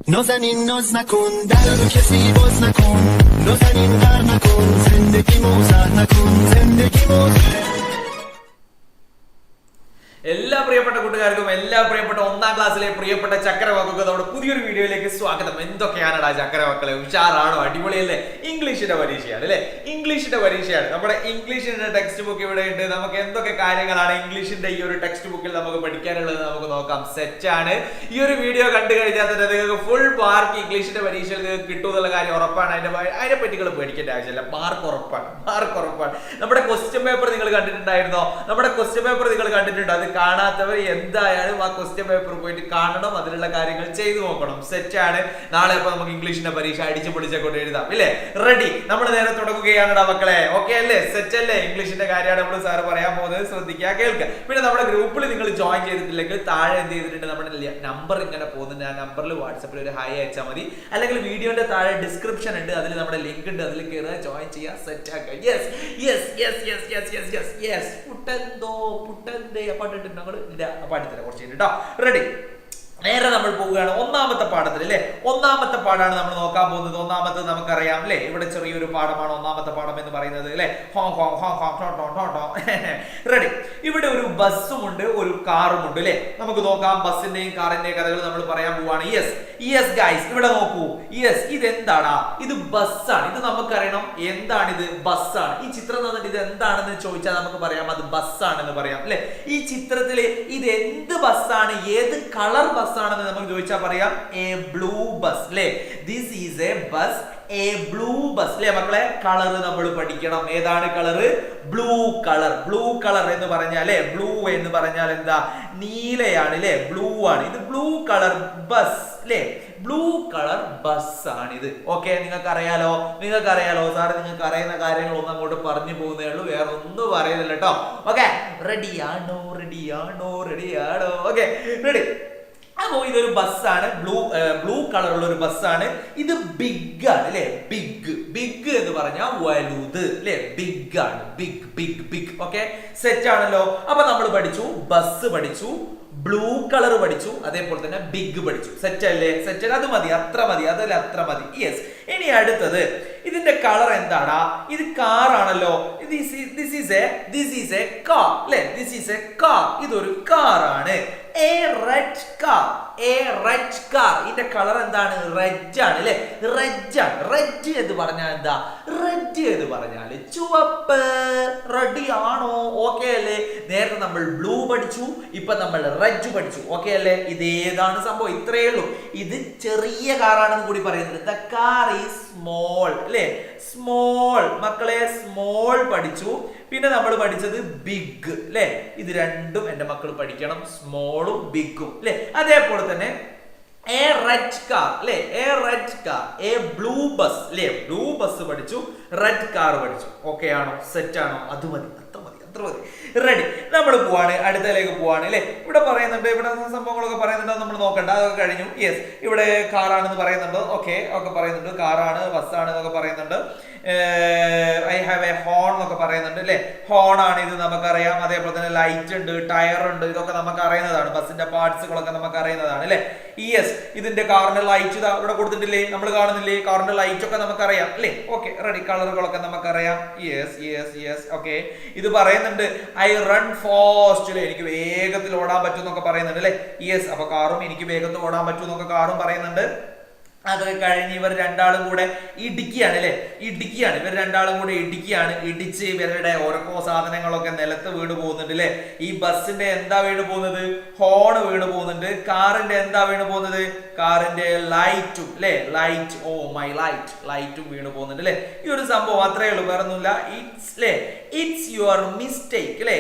نازنین ناز نکن در رو کسی باز نکن نازنین غر نکن زندگی موزر نکن زندگی موزر എല്ലാ പ്രിയപ്പെട്ട കൂട്ടുകാർക്കും എല്ലാ പ്രിയപ്പെട്ട ഒന്നാം ക്ലാസ്സിലെ പ്രിയപ്പെട്ട ചക്കരവാക്കൊക്കെ നമ്മുടെ പുതിയൊരു വീഡിയോയിലേക്ക് സ്വാഗതം. എന്തൊക്കെയാണടാ ചക്കരവാക്കളെ, ഉഷാറാണോ? അടിപൊളിയല്ലേ? ഇംഗ്ലീഷിന്റെ പരീക്ഷയാണ് അല്ലെ? ഇംഗ്ലീഷിന്റെ പരീക്ഷയാണ്. നമ്മുടെ ഇംഗ്ലീഷിന്റെ ടെക്സ്റ്റ് ബുക്ക് ഇവിടെ ഉണ്ട്. നമുക്ക് എന്തൊക്കെ കാര്യങ്ങളാണ് ഇംഗ്ലീഷിന്റെ ഈ ഒരു ടെക്സ്റ്റ് ബുക്കിൽ നമുക്ക് പഠിക്കാനുള്ളത് നമുക്ക് നോക്കാം. സെറ്റാണ്. ഈ ഒരു വീഡിയോ കണ്ടു കഴിഞ്ഞാൽ തന്നെ നിങ്ങൾക്ക് ഫുൾ മാർക്ക് ഇംഗ്ലീഷിന്റെ പരീക്ഷയിൽ നിങ്ങൾക്ക് കിട്ടും എന്നുള്ള കാര്യം ഉറപ്പാണ്. അതിനെ പറ്റി പേടിക്കേണ്ട ആവശ്യമില്ല. മാർക്ക് ഉറപ്പാണ്. നമ്മുടെ ക്വസ്റ്റ്യൻ പേപ്പർ നിങ്ങൾ കണ്ടിട്ടുണ്ടായിരുന്നോ? നമ്മുടെ ക്വസ്റ്റ്യൻ പേപ്പർ നിങ്ങൾ കണ്ടിട്ടുണ്ടോ? അത് കാണാത്തവർ എന്തായാലും ആ ക്വസ്റ്റ്യൻ പേപ്പർ പോയിട്ട് കാണണം, അതിലുള്ള കാര്യങ്ങൾ ചെയ്തു നോക്കണം. സെറ്റാണ്. നാളെ അപ്പൊ നമുക്ക് ഇംഗ്ലീഷിന്റെ പരീക്ഷ അടിച്ചു പൊളിച്ചൊക്കെ എഴുതാം ഇല്ലേ? റെഡി? നമ്മൾ നേരെ തുടങ്ങുകയാണെടാ മക്കളെ. ഓക്കെ അല്ലേ? സെറ്റ് അല്ലേ? ഇംഗ്ലീഷിന്റെ കാര്യമാണ് നമ്മൾ സാറ് പറയാൻ പോകുന്നത്. ശ്രദ്ധിക്കുക, കേൾക്കുക. പിന്നെ നമ്മുടെ ഗ്രൂപ്പിൽ നിങ്ങൾ ജോയിൻ ചെയ്തിട്ടില്ലെങ്കിൽ താഴെ എന്ത് ചെയ്തിട്ടുണ്ട്, നമ്മുടെ നമ്പർ ഇങ്ങനെ പോകുന്നുണ്ട്. ആ നമ്പറിൽ വാട്സപ്പിൽ ഒരു ഹായ് അയച്ചാൽ മതി. അല്ലെങ്കിൽ വീഡിയോന്റെ താഴെ ഡിസ്ക്രിപ്ഷൻ ഉണ്ട്, അതിൽ നമ്മുടെ ലിങ്ക് ഉണ്ട്, അതിൽ കയറുക, ജോയിൻ ചെയ്യുക, സെറ്റ് ആക്കുക. യെസ് പുട്ടെന്തോ പുട്ടെന്തേ പാട്ടിട്ട് പാടിത്തരാം കുറച്ച് കേട്ടോ. റെഡി? നേരെ നമ്മൾ പോവുകയാണ് ഒന്നാമത്തെ പാഠത്തിൽ അല്ലെ? ഒന്നാമത്തെ പാഠമാണ് നമ്മൾ നോക്കാൻ പോകുന്നത്. ഒന്നാമത്തെ നമുക്കറിയാം അല്ലെ? ഇവിടെ ചെറിയൊരു പാഠമാണ് ഒന്നാമത്തെ പാഠം എന്ന് പറയുന്നത് അല്ലെ? റെഡി? ഇവിടെ ഒരു ബസ്സും ഉണ്ട്, ഒരു കാറും ഉണ്ട് അല്ലെ? നമുക്ക് നോക്കാം. ബസ്സിന്റെയും കാറിന്റെയും കഥകൾ നമ്മൾ പറയാൻ പോവാണ്. യെസ് ഗൈസ്, ഇവിടെ നോക്കൂ. ഇതെന്താടാ? ഇത് ബസ്സാണ്. ഇത് നമുക്കറിയണം എന്താണിത്. ബസ്സാണ്. ഈ ചിത്രം തന്നിട്ട് ഇത് എന്താണെന്ന് ചോദിച്ചാൽ നമുക്ക് പറയാം അത് ബസ്സാണെന്ന് പറയാം അല്ലെ? ഈ ചിത്രത്തില് ഇത് എന്ത് ബസ്സാണ്, ഏത് കളർ ബസ്സാണെന്ന് നമുക്ക് ചോദിച്ചാൽ പറയാം എ ബ്ലൂ ബസ് അല്ലെ? This is A bus, A blue bus അല്ലെ മക്കളെ? കളർ നമ്മൾ പഠിക്കണം. ഏതാണ് colour? Blue colour. Blue colour എന്ന് പറഞ്ഞാലേ, ബ്ലൂ എന്ന് പറഞ്ഞാൽ എന്താ? നീലയാണ് അല്ലെ? ബ്ലൂ ആണ്. ഇത് ബ്ലൂ കളർ ബസ് അല്ലെ? ബ്ലൂ കളർ ബസ് ആണിത്. ഓക്കെ, നിങ്ങൾക്ക് അറിയാലോ സാറ് നിങ്ങൾക്ക് അറിയുന്ന കാര്യങ്ങളൊന്നും അങ്ങോട്ട് പറഞ്ഞു പോകുന്നേ ഉള്ളൂ, വേറെ ഒന്നും പറയുന്നില്ല കേട്ടോ. ഓക്കെ, റെഡിയാണോ? Okay, ready? അപ്പോ ഇതൊരു ബസ്സാണ്, ബ്ലൂ കളറുള്ള ഒരു ബസ്സാണ്. ഇത് ബിഗ് ആണ് അല്ലെ? ബിഗ് എന്ന് പറഞ്ഞാൽ വലുത് അല്ലെ? ബിഗ് ആണ്. ബിഗ്. ഓക്കെ, സെറ്റ് ആണല്ലോ. അപ്പൊ നമ്മൾ പഠിച്ചു, ബസ് പഠിച്ചു, ബ്ലൂ കളർ പഠിച്ചു, അതേപോലെ തന്നെ ബിഗ് പഠിച്ചു. സെറ്റ് അല്ലേ? സെറ്റ്. അത് മതി, അത്ര മതി. യെസ്. ഇനി അടുത്തത്, ഇതിന്റെ കളർ എന്താടാ? ഇത് കാർ ആണല്ലോ. ദിസ് ഈസ് എ കാർ അല്ലെ? ഇതൊരു കാർ ആണ്. A red car. ഇതിന്റെ കളർ എന്താണ്? റെഡ് ആണ് അല്ലെ? റെഡ് എന്ന് പറഞ്ഞാൽ എന്താ? റെഡ് എന്ന് പറഞ്ഞാൽ ചുവപ്പ്. റെഡി ആണോ? ഓക്കെ അല്ലേ? നേരത്തെ നമ്മൾ ബ്ലൂ പഠിച്ചു, ഇപ്പൊ നമ്മൾ റെഡ് പഠിച്ചു. ഓക്കെ അല്ലേ? ഇതേതാണ് സംഭവം? ഇത്രയേ ഉള്ളൂ. ഇത് ചെറിയ കാറാണെന്ന് കൂടി പറയുന്നത്. ദ കാർ ഈസ് സ്മോൾ അല്ലെ? സ്മോൾ മക്കളെ, സ്മോൾ പഠിച്ചു. പിന്നെ നമ്മൾ പഠിച്ചത് ബിഗ് അല്ലെ? ഇത് രണ്ടും എന്റെ മക്കൾ പഠിക്കണം, സ്മോളും ബിഗും അല്ലെ? അതേപോലെ തന്നെ എ റെഡ് കാർ അല്ലെ? എ ബ്ലൂ ബസ് അല്ലെ? ബ്ലൂ ബസ് പഠിച്ചു, റെഡ് കാർ പഠിച്ചു. ഓക്കെ ആണോ? സെറ്റ് ആണോ? അത് മതി, അത്ര മതി. റെഡി? നമ്മൾ പോവാണ്, അടുത്തതിലേക്ക് പോവാണ് അല്ലെ? ഇവിടെ പറയുന്നുണ്ട്, ഇവിടെ സംഭവങ്ങളൊക്കെ പറയുന്നുണ്ട്, നമ്മൾ നോക്കണ്ട, അതൊക്കെ കഴിഞ്ഞു. യെസ്, ഇവിടെ കാറാണെന്ന് പറയുന്നുണ്ട്. ഓക്കെ പറയുന്നുണ്ട്, കാറാണ്, ബസ്സാണ് എന്നൊക്കെ പറയുന്നുണ്ട്. ഐ ഹാവ് എ ഹോൺ എന്നൊക്കെ പറയുന്നുണ്ട് അല്ലെ? ഹോൺ ആണ് ഇത്, നമുക്കറിയാം. അതേപോലെ തന്നെ ലൈറ്റ് ഉണ്ട്, ടയർ ഉണ്ട്, ഇതൊക്കെ നമുക്ക് അറിയുന്നതാണ്. ബസ്സിന്റെ പാർട്സുകളൊക്കെ നമുക്ക് അറിയുന്നതാണ് അല്ലെ? യെസ്, ഇതിന്റെ കാറിന്റെ ലൈറ്റ് ഇവിടെ കൊടുത്തിട്ടില്ലേ? നമ്മൾ കാണുന്നില്ലേ? കാറിന്റെ ലൈറ്റ് ഒക്കെ നമുക്കറിയാം അല്ലെ? Okay, ready? കളറുകളൊക്കെ നമുക്കറിയാം. യെസ്. ഓക്കെ, ഇത് പറയുന്നുണ്ട് ഐ റൺ ഫാസ്റ്റ് അല്ലെ? എനിക്ക് വേഗത്തിൽ ഓടാൻ പറ്റും എന്നൊക്കെ പറയുന്നുണ്ട് അല്ലെ? യെസ്, അപ്പൊ കാറും എനിക്ക് വേഗത്തിൽ ഓടാൻ പറ്റും എന്നൊക്കെ കാറും പറയുന്നുണ്ട്. അതൊക്കെ കഴിഞ്ഞ് ഇവർ രണ്ടാളും കൂടെ ഇടിക്കുകയാണ് അല്ലെ? ഇവർ രണ്ടാളും കൂടെ ഇടിച്ച് ഇവരുടെ ഓരോ സാധനങ്ങളൊക്കെ നിലത്ത് വീണ് പോകുന്നുണ്ട് അല്ലെ? ഈ ബസ്സിന്റെ എന്താ വീണ് പോകുന്നത്? ഹോൺ വീണ് പോകുന്നുണ്ട്. കാറിന്റെ എന്താ വീണ് പോകുന്നത്? കാറിന്റെ ലൈറ്റും അല്ലെ? ലൈറ്റും വീണ് പോകുന്നുണ്ട് അല്ലെ? ഈ ഒരു സംഭവം അത്രേ ഉള്ളൂ, വേറെ ഒന്നുമില്ല. ഇറ്റ്സ് യുവർ മിസ്റ്റേക്ക് അല്ലെ?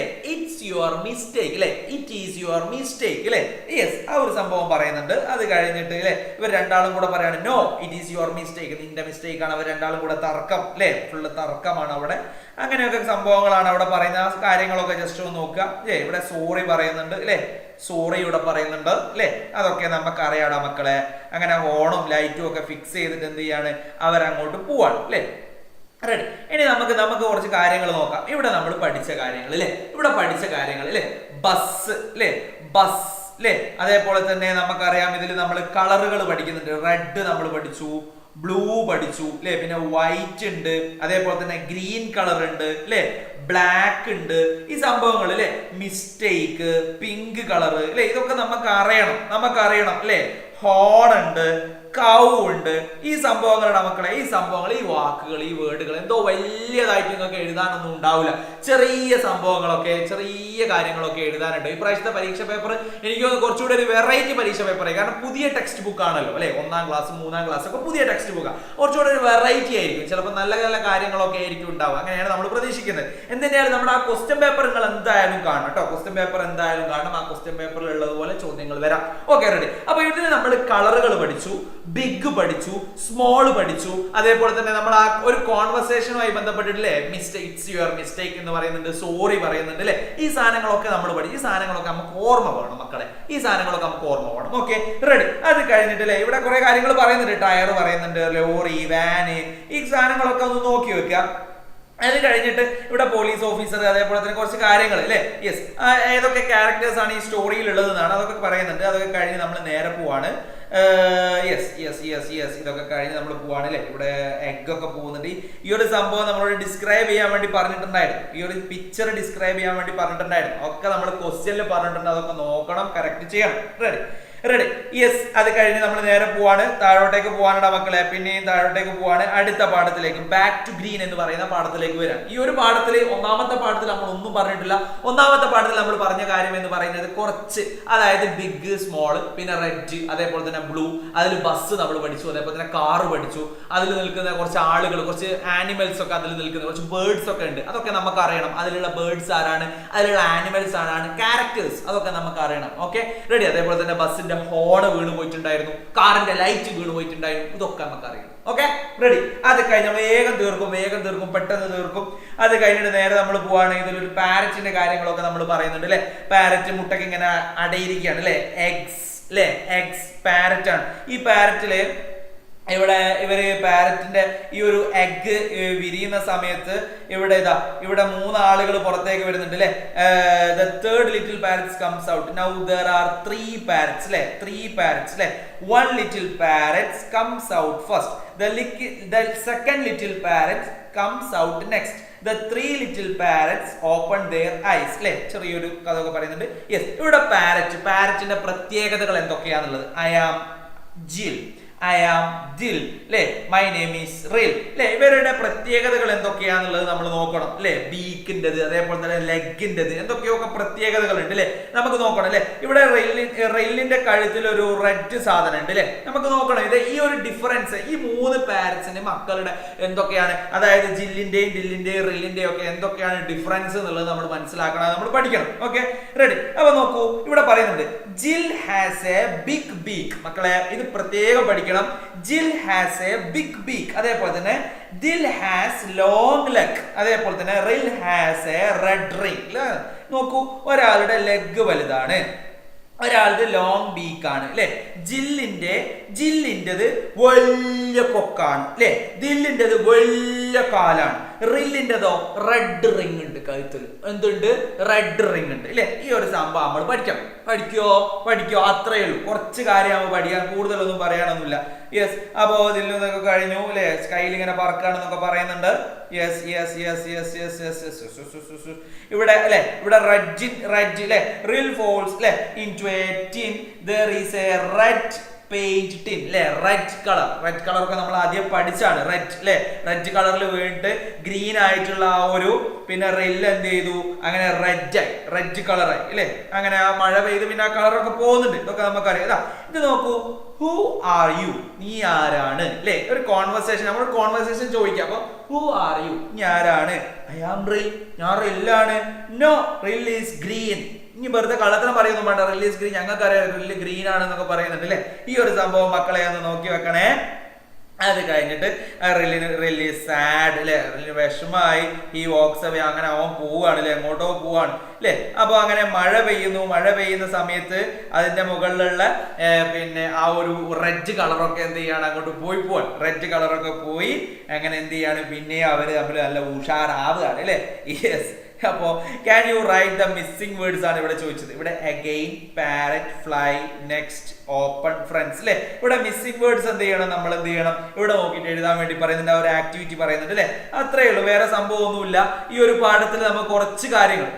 ഇറ്റ് ഈസ് യുവർ മിസ്റ്റേക്ക് അല്ലെ? യെസ്, ആ ഒരു സംഭവം പറയുന്നുണ്ട്. അത് കഴിഞ്ഞിട്ട് അല്ലെ ഇവർ രണ്ടാളും കൂടെ പറയാണ് no, it is your mistake, നിന്റെ മിസ്റ്റേക്ക് ആണ്. അവർ രണ്ടാളും കൂടെ തർക്കം അല്ലെ? ഫുള്ള് തർക്കമാണ് അവിടെ. അങ്ങനെയൊക്കെ സംഭവങ്ങളാണ് അവിടെ പറയുന്ന കാര്യങ്ങളൊക്കെ ജസ്റ്റ് ഒന്ന് നോക്കുക. ഇവിടെ സോറി പറയുന്നുണ്ട് അല്ലെ? സോറി ഇവിടെ പറയുന്നുണ്ട് അല്ലെ? അതൊക്കെ നമുക്ക് അറിയാടാ മക്കളെ. അങ്ങനെ ഹോണും ലൈറ്റും ഒക്കെ ഫിക്സ് ചെയ്തിട്ട് എന്ത് ചെയ്യാണ്, അവരങ്ങോട്ട് പോവാണ് അല്ലെ? റെഡി? ഇനി നമുക്ക് കുറച്ച് കാര്യങ്ങൾ നോക്കാം. ഇവിടെ നമ്മൾ പഠിച്ച കാര്യങ്ങൾ അല്ലെ? ബസ് അല്ലെ? ബസ് അല്ലെ. അതേപോലെ തന്നെ നമുക്കറിയാം ഇതിൽ നമ്മൾ കളറുകൾ പഠിക്കുന്നുണ്ട്. റെഡ് നമ്മൾ പഠിച്ചു, ബ്ലൂ പഠിച്ചു അല്ലെ, പിന്നെ വൈറ്റ് ഉണ്ട്, അതേപോലെ തന്നെ ഗ്രീൻ കളർ ഉണ്ട് അല്ലെ, ബ്ലാക്ക് ഉണ്ട്. ഈ സംഭവങ്ങൾ അല്ലെ, മിസ്റ്റേക്ക്, പിങ്ക് കളർ അല്ലെ, ഇതൊക്കെ നമുക്കറിയണം അല്ലെ. ഹോൺ ഉണ്ട്, കൗ ഉണ്ട്. ഈ സംഭവങ്ങളുടെ മക്കളെ, ഈ സംഭവങ്ങൾ, ഈ വാക്കുകൾ, ഈ വേർഡുകൾ എന്തോ വലിയതായിട്ട് നിങ്ങൾക്ക് എഴുതാനൊന്നും ഉണ്ടാവില്ല. ചെറിയ സംഭവങ്ങളൊക്കെ, ചെറിയ കാര്യങ്ങളൊക്കെ എഴുതാനുണ്ട്. ഈ പ്രാവശ്യത്തെ പരീക്ഷ പേപ്പർ എനിക്ക് കുറച്ചുകൂടി ഒരു വെറൈറ്റി പരീക്ഷ പേപ്പറായി. കാരണം പുതിയ ടെക്സ്റ്റ് ബുക്ക് ആണല്ലോ അല്ലെ. 1ാം ക്ലാസ് 3ാം ക്ലാസ് ഒക്കെ പുതിയ ടെക്സ്റ്റ് ബുക്കാണ്. കുറച്ചുകൂടി ഒരു വെറൈറ്റി ആയിരിക്കും. ചിലപ്പോൾ നല്ല നല്ല കാര്യങ്ങളൊക്കെ ആയിരിക്കും ഉണ്ടാവുക. അങ്ങനെയാണ് നമ്മൾ പ്രതീക്ഷിക്കുന്നത്. എന്തിനായാലും നമ്മുടെ ആ ക്വസ്റ്റ്യൻ പേപ്പർ നിങ്ങൾ എന്തായാലും കാണണം കേട്ടോ. ക്വസ്റ്റ്യൻ പേപ്പർ എന്തായാലും കാണണം. ആ ക്വസ്റ്റ്യൻ പേപ്പറിൽ ഉള്ളതുപോലെ ചോദ്യങ്ങൾ വരാം. Okay, ready. അപ്പൊ ഇതിന് നമ്മൾ കളറുകൾ പഠിച്ചു, ബിഗ് പഠിച്ചു, സ്മോൾ പഠിച്ചു. അതേപോലെ തന്നെ നമ്മൾ ആ ഒരു കോൺവെർസേഷനുമായി ബന്ധപ്പെട്ടിട്ടില്ലേ, ഇറ്റ്സ് യുവർ മിസ്റ്റേക്ക് എന്ന് പറയുന്നുണ്ട്, സോറി പറയുന്നുണ്ട് അല്ലെ. ഈ സാധനങ്ങളൊക്കെ നമ്മൾ പഠിച്ചു. ഈ സാധനങ്ങളൊക്കെ നമുക്ക് ഓർമ്മ വേണം മക്കളെ. ഈ സാധനങ്ങളൊക്കെ നമുക്ക് ഓർമ്മ വേണം. Okay, ready. അത് കഴിഞ്ഞിട്ടില്ലേ ഇവിടെ കുറെ കാര്യങ്ങൾ പറയുന്നുണ്ട്. ടയർ പറയുന്നുണ്ട്, ലോറി, വാന്, ഈ സാധനങ്ങളൊക്കെ ഒന്ന് നോക്കി വെക്കുക. അത് കഴിഞ്ഞിട്ട് ഇവിടെ പോലീസ് ഓഫീസർ, അതേപോലെ തന്നെ കുറച്ച് കാര്യങ്ങൾ അല്ലേ. യെസ്, ഏതൊക്കെ ക്യാരക്ടേഴ്സ് ആണ് ഈ സ്റ്റോറിയിൽ ഉള്ളതെന്നാണ് അതൊക്കെ പറയുന്നുണ്ട്. അതൊക്കെ കഴിഞ്ഞ് നമ്മൾ നേരെ പോവാണ്. ഇതൊക്കെ കഴിഞ്ഞ് നമ്മൾ പോവാണ് അല്ലെ. ഇവിടെ എഗ് ഒക്കെ പോകുന്നുണ്ട്. ഈ ഒരു സംഭവം നമ്മളോട് ഡിസ്ക്രൈബ് ചെയ്യാൻ വേണ്ടി പറഞ്ഞിട്ടുണ്ടായിരുന്നു. ഈ ഒരു പിക്ചർ ഡിസ്ക്രൈബ് ചെയ്യാൻ വേണ്ടി പറഞ്ഞിട്ടുണ്ടായിരുന്നു. ഒക്കെ നമ്മൾ ക്വസ്റ്റ്യനിൽ പറഞ്ഞിട്ടുണ്ട്. അതൊക്കെ നോക്കണം, കറക്റ്റ് ചെയ്യണം. റെഡി. യെസ്, അത് കഴിഞ്ഞ് നമ്മൾ നേരെ പോവാണ്. താഴോട്ടേക്ക് പോവാനുണ്ട് മക്കളെ. പിന്നെയും താഴോട്ടേക്ക് പോവാണ്. അടുത്ത പാഠത്തിലേക്ക്, ബാക്ക് ടു ഗ്രീൻ എന്ന് പറയുന്ന പാഠത്തിലേക്ക് വരാം. ഈ ഒരു പാഠത്തിൽ, ഒന്നാമത്തെ പാഠത്തിൽ നമ്മൾ ഒന്നും പറഞ്ഞിട്ടില്ല. ഒന്നാമത്തെ പാഠത്തിൽ നമ്മൾ പറഞ്ഞ കാര്യം എന്ന് പറയുന്നത് കുറച്ച്, അതായത് ബിഗ്, സ്മോൾ, പിന്നെ റെഡ്, അതേപോലെ തന്നെ ബ്ലൂ. അതിൽ ബസ് നമ്മൾ പഠിച്ചു, അതേപോലെ തന്നെ കാറ് പഠിച്ചു. അതിൽ നിൽക്കുന്ന കുറച്ച് ആളുകൾ, കുറച്ച് ആനിമൽസ് ഒക്കെ അതിൽ നിൽക്കുന്ന കുറച്ച് ബേർഡ്സ് ഒക്കെ ഉണ്ട്. അതൊക്കെ നമുക്ക് അറിയണം. അതിലുള്ള ബേർഡ്സ് ആരാണ്, അതിലുള്ള ആനിമൽസ് ആരാണ്, ക്യാരക്ടേഴ്സ്, അതൊക്കെ നമുക്ക് അറിയണം. Okay, ready. അതേപോലെ തന്നെ ബസ്സിന്റെ ഹോണ് വീണ് പോയിട്ടുണ്ടായിരുന്നു, കാറിന്റെ ലൈറ്റ് വീണ് പോയിട്ടുണ്ടായിരുന്നു. ഇതൊക്കെ നമുക്ക് അറിയാം. Okay, ready. അത് കഴിഞ്ഞ് നമ്മൾ വേഗം തീർക്കും, പെട്ടെന്ന് തീർക്കും. അത് കഴിഞ്ഞിട്ട് നേരെ നമ്മൾ പോവാണ്. ഇതിലൊരു പാരറ്റിന്റെ കാര്യങ്ങളൊക്കെ നമ്മൾ പറയുന്നുണ്ട് അല്ലെ. പാരറ്റ് മുട്ടയ്ക്ക് ഇങ്ങനെ അടയിരിക്കുകയാണ് അല്ലെ. എഗ്സ് പാരറ്റ് ആണ്. ഈ പാരറ്റില് ഇവര് പാരറ്റിന്റെ ഈ ഒരു എഗ് വിരിയുന്ന സമയത്ത് ഇവിടെ 3 ആളുകൾ പുറത്തേക്ക് വരുന്നുണ്ട് അല്ലെ. The third little parrot comes out. Now there are 3 parrots അല്ലെ. 3 parrots അല്ലെ. 1 little parrot comes out first. The second little parrot comes out next. The 3 little parrots open their eyes അല്ലെ. ചെറിയൊരു കഥ ഒക്കെ പറയുന്നുണ്ട്. യെസ്, ഇവിടെ പാരറ്റിന്റെ പ്രത്യേകതകൾ എന്തൊക്കെയാന്നുള്ളത്. I am Dil അല്ലെ. മൈ നെയിം ഈസ് റിൽ അല്ലെ. ഇവരുടെ പ്രത്യേകതകൾ എന്തൊക്കെയാന്നുള്ളത് നമ്മൾ നോക്കണം അല്ലെ. ബീക്കിൻ്റെത്, അതേപോലെ തന്നെ ലെഗിൻ്റെത്, എന്തൊക്കെയൊക്കെ പ്രത്യേകതകൾ ഉണ്ട് അല്ലെ. നമുക്ക് നോക്കണം അല്ലെ. ഇവിടെ റെയിലിന്റെ കഴുത്തിൽ ഒരു റെഡ് സാധനം ഉണ്ട് അല്ലെ. നമുക്ക് നോക്കണം ഇത് ഈ ഒരു ഡിഫറൻസ് ഈ 3 പാരറ്റ്സിന്റെ മക്കളുടെ എന്തൊക്കെയാണ്, അതായത് ജില്ലിന്റെയും ഡില്ലിന്റെയും റില്ലിന്റെയും ഒക്കെ എന്തൊക്കെയാണ് ഡിഫറൻസ് എന്നുള്ളത് നമ്മൾ മനസ്സിലാക്കണം, നമ്മൾ പഠിക്കണം. Okay, ready. അപ്പൊ നോക്കൂ, ഇവിടെ പറയുന്നുണ്ട് ജിൽ ഹാസ് എ ബിഗ് ബീക്ക്. മക്കളെ ഇത് പ്രത്യേകം പഠിക്കണം. ജിൽ ഹാസ് എ ബിഗ് ബീക്ക്. അതേപോലെ തന്നെ ദിൽ ഹാസ് ലോങ് ലെഗ്. അതേപോലെ തന്നെ റിൽ ഹാസ് എ റെഡ് റിംഗ്. നോക്കൂ, ഒരാളുടെ ലെഗ് വലുതാണ്, ഒരാളുടെ ലോങ് ബീക്ക് ആണ് അല്ലെ. ജില്ലിൻ്റെത് വലിയ കൊക്കാണ് അല്ലെ. ദില്ലിൻ്റെത് വലിയ കാലാണ്. റില്ലിൻ്റെതോ റെഡ് റിംഗ് ഉണ്ട് കഴുത്തിൽ. എന്തുണ്ട്? റെഡ് റിംഗ് ഉണ്ട് അല്ലെ. ഈ ഒരു സംഭവം നമ്മൾ പഠിക്കോ അത്രയേ ഉള്ളൂ. കുറച്ച് കാര്യം പഠിക്കാൻ, കൂടുതലൊന്നും പറയാനൊന്നുമില്ല. യെസ്, അപ്പോ ഇതിൽ നിന്നൊക്കെ കഴിഞ്ഞു അല്ലെ. സ്കൈയിൽ ഇങ്ങനെ പറക്കാണെന്നൊക്കെ പറയുന്നുണ്ട്. ഇവിടെ അല്ലെ, ഇവിടെ റെഡ് അല്ലെ. റിൽ ഫോൾസ് അല്ലെ into a tin. There is a red paint tin അല്ലെ. റെഡ് കളർ ഒക്കെ നമ്മൾ ആദ്യം പഠിച്ചാണ്. റെഡ് കളറിൽ വീണിട്ട് ഗ്രീൻ ആയിട്ടുള്ള ആ ഒരു പിന്നെ റെല്ല് എന്ത് ചെയ്തു, അങ്ങനെ റെഡ് കളറായി അല്ലെ. അങ്ങനെ ആ മഴ പെയ്ത് പിന്നെ ആ കളറൊക്കെ പോകുന്നുണ്ട്. ഇതൊക്കെ നമുക്കറിയാം. ഇത് നോക്കൂ, ഹു ആർ യു, നീ ആരാണ് അല്ലെ. ഒരു കോൺവെർസേഷൻ, നമ്മൾ കോൺവെർസേഷൻ ചോദിക്കാം. അപ്പൊ ഹു ആർ യു, നീ ആരാണ്. ഐ ആം റിൽ, ഞാൻ റില്ലാണ്. നോ, റിൽ ഈസ് ഗ്രീൻ. ഇനി വെറുതെ കള്ളത്തരം പറയുന്നു വേണ്ട. റിൽ ഈസ് ഗ്രീൻ, ഞങ്ങൾക്കറിയാം റിൽ ഗ്രീൻ ആണെന്നൊക്കെ പറയുന്നുണ്ട് അല്ലെ. ഈ ഒരു സംഭവം മക്കളെ ഒന്ന് നോക്കി വെക്കണേ. അത് കഴിഞ്ഞിട്ട് റിലി സാഡ് അല്ലെ. റിലി വിഷമായി. ഈ വോക്സ് അവേ, അങ്ങനെ അവൻ പോവാണ് അല്ലെ, എങ്ങോട്ടോ പോവാണ് അല്ലെ. അപ്പൊ അങ്ങനെ മഴ പെയ്യുന്ന സമയത്ത് അതിന്റെ മുകളിലുള്ള പിന്നെ ആ ഒരു റെഡ് കളറൊക്കെ എന്ത് ചെയ്യാണ്, അങ്ങോട്ട് പോവാണ്. റെഡ് കളറൊക്കെ പോയി അങ്ങനെ എന്ത് ചെയ്യാണ്, പിന്നെ അവര് തമ്മിൽ നല്ല ഉഷാറാവുകയാണ് അല്ലെ. യെസ്, അപ്പോ can you write the missing words ആണ് ഇവിടെ ചോദിച്ചത്. ഇവിടെ again, parrot, fly, next, open, friends അല്ലെ. ഇവിടെ മിസ്സിംഗ് വേർഡ്സ് എന്ത് ചെയ്യണം, നമ്മൾ എന്ത് ചെയ്യണം, ഇവിടെ നോക്കിയിട്ട് എഴുതാൻ വേണ്ടി പറയുന്നുണ്ട്. ഒരു ആക്ടിവിറ്റി പറയുന്നുണ്ട് അല്ലെ. അത്രയേ ഉള്ളൂ, വേറെ സംഭവമൊന്നുമില്ല. ഈ ഒരു പാഠത്തിൽ നമുക്ക്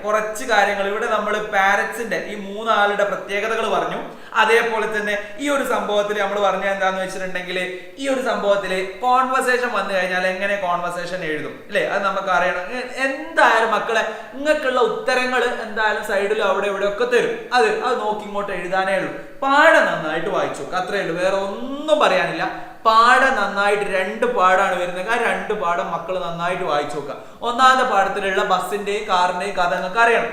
കുറച്ച് കാര്യങ്ങൾ ഇവിടെ നമ്മൾ പാരറ്റ്സിന്റെ ഈ മൂന്നാളുടെ പ്രത്യേകതകൾ പറഞ്ഞു. അതേപോലെ തന്നെ ഈ ഒരു സംഭവത്തിൽ നമ്മൾ പറഞ്ഞ എന്താന്ന് വെച്ചിട്ടുണ്ടെങ്കിൽ, ഈ ഒരു സംഭവത്തിൽ കോൺവെർസേഷൻ വന്നു കഴിഞ്ഞാൽ എങ്ങനെ കോൺവെർസേഷൻ എഴുതും അല്ലെ, അത് നമുക്ക് അറിയണം. എന്തായാലും മക്കളെ നിങ്ങൾക്കുള്ള ഉത്തരങ്ങൾ എന്തായാലും സൈഡിൽ അവിടെ ഇവിടെ ഒക്കെ തരും. അത് നോക്കി ഇങ്ങോട്ട് എഴുതാനേ ഉള്ളൂ. പാഠം നന്നായിട്ട് വായിച്ചു നോക്കുക, അത്രയേ ഉള്ളൂ, വേറെ ഒന്നും പറയാനില്ല. പാഠം നന്നായിട്ട് 2 പാഠമാണ് വരുന്നത്. ആ 2 പാഠം മക്കൾ നന്നായിട്ട് വായിച്ചു നോക്കുക. ഒന്നാമത്തെ പാഠത്തിലുള്ള ബസ്സിന്റെയും കാറിന്റെയും കഥ നിങ്ങൾക്ക് അറിയണം.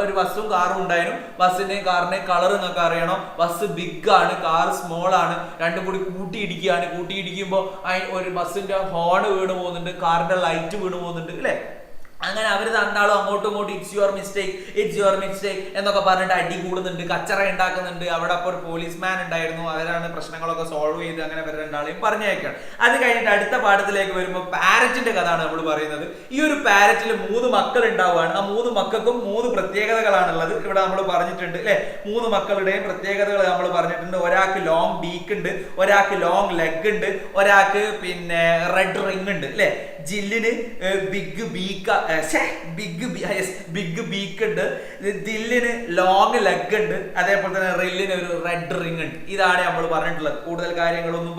ഒരു ബസ്സും കാറും ഉണ്ടായിരുന്നു. ബസ്സിന്റെയും കാറിന്റെയും കളർ നിങ്ങൾക്ക് അറിയണം. ബസ് ബിഗ് ആണ്, കാർ സ്മോൾ ആണ്. രണ്ടും കൂടി കൂട്ടിയിടിക്കുകയാണ്. കൂട്ടിയിടിക്കുമ്പോൾ ഒരു ബസ്സിന്റെ ഹോൺ വീണ് പോകുന്നുണ്ട്, കാറിന്റെ ലൈറ്റ് വീണ് പോകുന്നുണ്ട് അല്ലെ. അങ്ങനെ അവർ രണ്ടാളും അങ്ങോട്ടും ഇങ്ങോട്ടും ഇറ്റ്സ് യുവർ മിസ്റ്റേക്ക് എന്നൊക്കെ പറഞ്ഞിട്ട് അടി കൂടുന്നുണ്ട്, കച്ചറ ഉണ്ടാക്കുന്നുണ്ട്. അവിടെ അപ്പോൾ ഒരു പോലീസ്മാൻ ഉണ്ടായിരുന്നു, അവരാണ് പ്രശ്നങ്ങളൊക്കെ സോൾവ് ചെയ്ത് അങ്ങനെ അവർ രണ്ടാളെയും പറഞ്ഞയക്കണം. അത് കഴിഞ്ഞിട്ട് അടുത്ത പാഠത്തിലേക്ക് വരുമ്പോൾ പാരറ്റിന്റെ കഥയാണ് നമ്മൾ പറയുന്നത്. ഈ ഒരു പാരറ്റിൽ 3 മക്കൾ ഉണ്ടാവുകയാണ്. ആ 3 മക്കൾക്കും 3 പ്രത്യേകതകളാണുള്ളത്. ഇവിടെ നമ്മൾ പറഞ്ഞിട്ടുണ്ട് അല്ലെ. 3 മക്കളുടെയും പ്രത്യേകതകൾ നമ്മൾ പറഞ്ഞിട്ടുണ്ട്. ഒരാൾക്ക് ലോങ് ബീക്ക് ഉണ്ട്, ഒരാൾക്ക് ലോങ് ലെഗ് ഉണ്ട്, ഒരാൾക്ക് പിന്നെ റെഡ് റിംഗ് ഉണ്ട് അല്ലെ. ജില്ലിന് ബിഗ് ബീക്ക് ഉണ്ട്, ദില്ലിന് ലോങ് ലെഗ് ഉണ്ട്, അതേപോലെ തന്നെ റില്ലിന് ഒരു റെഡ് റിംഗ് ഉണ്ട്. ഇതാണ് നമ്മൾ പറഞ്ഞിട്ടുള്ളത്. കൂടുതൽ കാര്യങ്ങളൊന്നും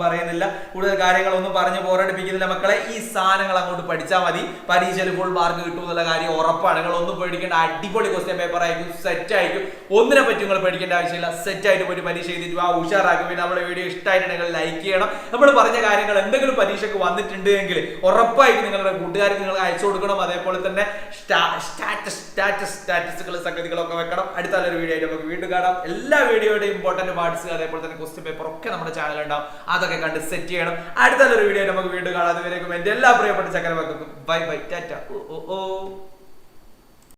പറഞ്ഞ് ബോറടിപ്പിക്കുന്നില്ല മക്കളെ. ഈ സാധനങ്ങൾ അങ്ങോട്ട് പഠിച്ചാൽ മതി. പരീക്ഷയിൽ ഫുൾ മാർക്ക് കിട്ടും എന്നുള്ള കാര്യം ഉറപ്പാണ്. നിങ്ങൾ ഒന്നും പേടിക്കേണ്ട, അടിപൊളി ക്വസ്റ്റ്യൻ പേപ്പർ ആയിരിക്കും, സെറ്റ് ആയിരിക്കും. ഒന്നിനെ പറ്റി നിങ്ങൾ പേടിക്കേണ്ട ആവശ്യമില്ല. സെറ്റ് ആയിട്ട് പോയി പരീക്ഷ ചെയ്തിട്ട് ആ ഉഷാറാക്കും. പിന്നെ നമ്മുടെ വീഡിയോ ഇഷ്ടമായിട്ടുണ്ടെങ്കിൽ ലൈക്ക് ചെയ്യണം. നമ്മൾ പറഞ്ഞ കാര്യങ്ങൾ എന്തെങ്കിലും പരീക്ഷയ്ക്ക് വന്നിട്ടുണ്ട് എങ്കിൽ ഉറപ്പായി നിങ്ങളുടെ കൂട്ടുകാർക്ക് നിങ്ങൾ അയച്ചു കൊടുക്കണം. അതേപോലെ തന്നെ സ്റ്റാറ്റസുകൾ സംഗതികളൊക്കെ വെക്കണം. അടുത്ത നല്ലൊരു വീഡിയോ ആയിട്ട് നമുക്ക് വീണ്ടും കാണാം. എല്ലാ വീഡിയോയുടെയും ഇമ്പോർട്ടന്റ് പാർട്സ് അതേപോലെ തന്നെ ക്വസ്റ്റ്യൻ പേപ്പർ ഒക്കെ നമ്മുടെ ചാനൽ ഉണ്ടാവും. അതൊക്കെ കണ്ട് സെറ്റ് ചെയ്യണം. അടുത്ത നല്ലൊരു വീഡിയോ നമുക്ക് വീണ്ടും കാണാം. അതുവരേക്കും എന്റെ എല്ലാ പ്രിയപ്പെട്ട ചക്കരമക്കൾക്കും ബൈ ബൈ, ടാറ്റ.